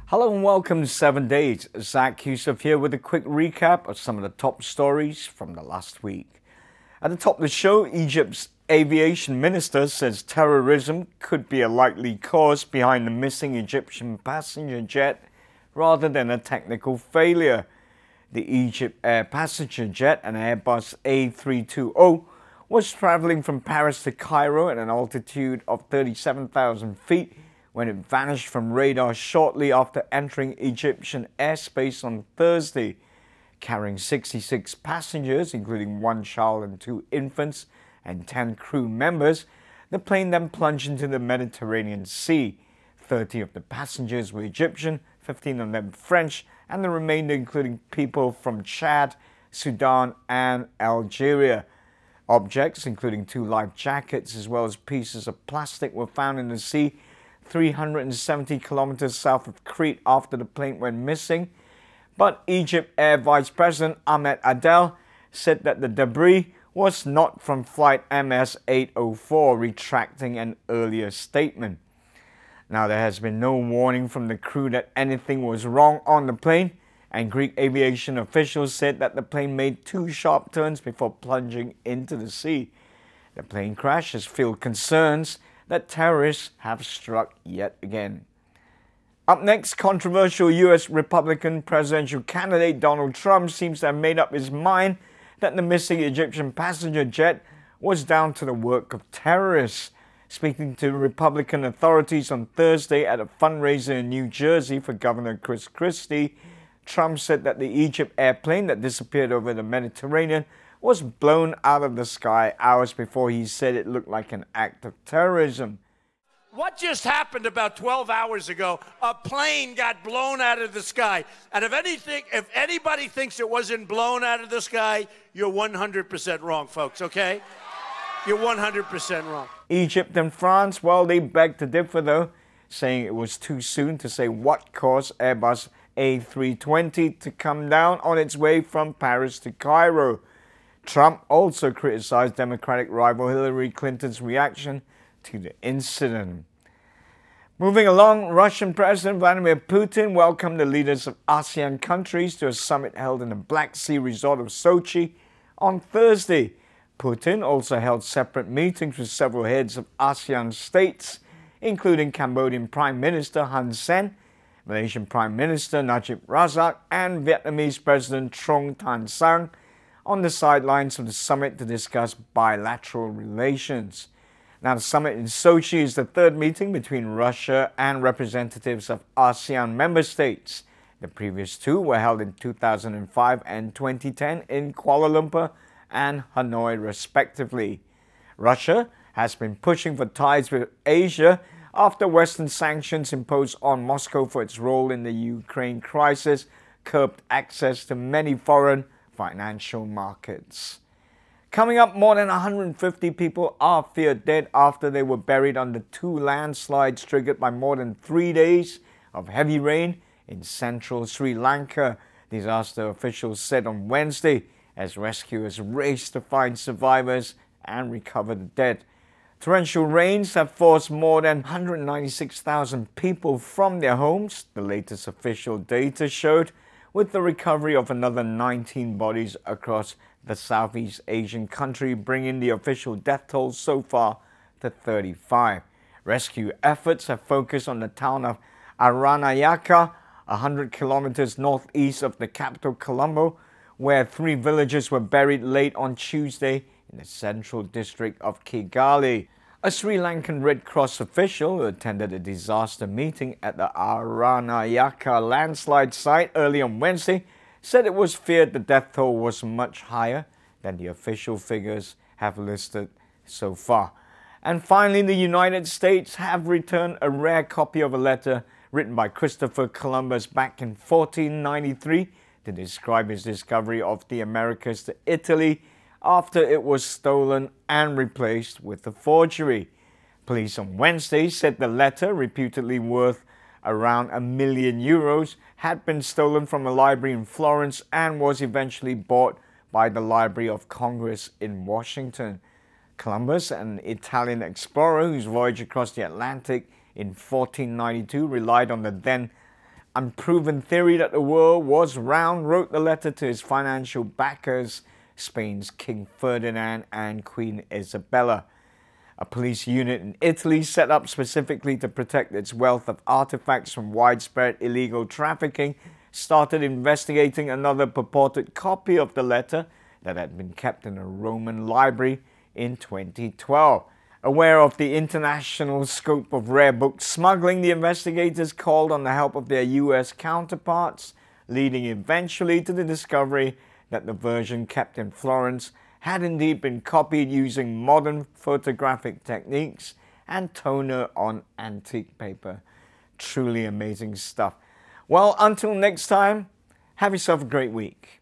Hello and welcome to 7 Days. Zack Yusof here with a quick recap of some of the top stories from the last week. At the top of the show, Egypt's aviation minister says terrorism could be a likely cause behind the missing Egyptian passenger jet rather than a technical failure. The EgyptAir passenger jet, an Airbus A320, was traveling from Paris to Cairo at an altitude of 37,000 feet when it vanished from radar shortly after entering Egyptian airspace on Thursday. Carrying 66 passengers, including one child and two infants, and 10 crew members, the plane then plunged into the Mediterranean Sea. 30 of the passengers were Egyptian, 15 of them French, and the remainder including people from Chad, Sudan, and Algeria. Objects, including two life jackets as well as pieces of plastic, were found in the sea 370 kilometers south of Crete after the plane went missing. But EgyptAir Vice President Ahmed Adel said that the debris was not from flight MS-804, retracting an earlier statement. Now, there has been no warning from the crew that anything was wrong on the plane, and Greek aviation officials said that the plane made two sharp turns before plunging into the sea. The plane crash has fueled concerns that terrorists have struck yet again. Up next, controversial U.S. Republican presidential candidate Donald Trump seems to have made up his mind that the missing Egyptian passenger jet was down to the work of terrorists. Speaking to Republican authorities on Thursday at a fundraiser in New Jersey for Governor Chris Christie, Trump said that the EgyptAir plane that disappeared over the Mediterranean was blown out of the sky hours before he said it looked like an act of terrorism. What just happened about 12 hours ago? A plane got blown out of the sky. And if anybody thinks it wasn't blown out of the sky, you're 100% wrong, folks, okay? You're 100% wrong. Egypt and France, well, they beg to differ though, saying it was too soon to say what caused Airbus A320 to come down on its way from Paris to Cairo. Trump also criticized Democratic rival Hillary Clinton's reaction to the incident. Moving along, Russian President Vladimir Putin welcomed the leaders of ASEAN countries to a summit held in the Black Sea resort of Sochi on Thursday. Putin also held separate meetings with several heads of ASEAN states, including Cambodian Prime Minister Hun Sen, Malaysian Prime Minister Najib Razak, and Vietnamese President Trong Tan Sang, on the sidelines of the summit to discuss bilateral relations. Now, the summit in Sochi is the third meeting between Russia and representatives of ASEAN member states. The previous two were held in 2005 and 2010 in Kuala Lumpur and Hanoi, respectively. Russia has been pushing for ties with Asia after Western sanctions imposed on Moscow for its role in the Ukraine crisis curbed access to many foreign financial markets. Coming up, more than 150 people are feared dead after they were buried under two landslides triggered by more than 3 days of heavy rain in central Sri Lanka, disaster officials said on Wednesday, as rescuers raced to find survivors and recover the dead. Torrential rains have forced more than 196,000 people from their homes, the latest official data showed, with the recovery of another 19 bodies across the Southeast Asian country, bringing the official death toll so far to 35. Rescue efforts have focused on the town of Aranayaka, 100 kilometers northeast of the capital Colombo, where 3 villagers were buried late on Tuesday in the central district of Kigali. A Sri Lankan Red Cross official who attended a disaster meeting at the Aranayaka landslide site early on Wednesday said it was feared the death toll was much higher than the official figures have listed so far. And finally, the United States have returned a rare copy of a letter written by Christopher Columbus back in 1493 to describe his discovery of the Americas to Italy after it was stolen and replaced with a forgery. Police on Wednesday said the letter, reputedly worth around €1 million, had been stolen from a library in Florence and was eventually bought by the Library of Congress in Washington. Columbus, an Italian explorer whose voyage across the Atlantic in 1492 relied on the then unproven theory that the world was round, wrote the letter to his financial backers, Spain's King Ferdinand and Queen Isabella. A police unit in Italy set up specifically to protect its wealth of artifacts from widespread illegal trafficking started investigating another purported copy of the letter that had been kept in a Roman library in 2012. Aware of the international scope of rare book smuggling, the investigators called on the help of their US counterparts, leading eventually to the discovery that the version kept in Florence had indeed been copied using modern photographic techniques and toner on antique paper. Truly amazing stuff. Well, until next time, have yourself a great week.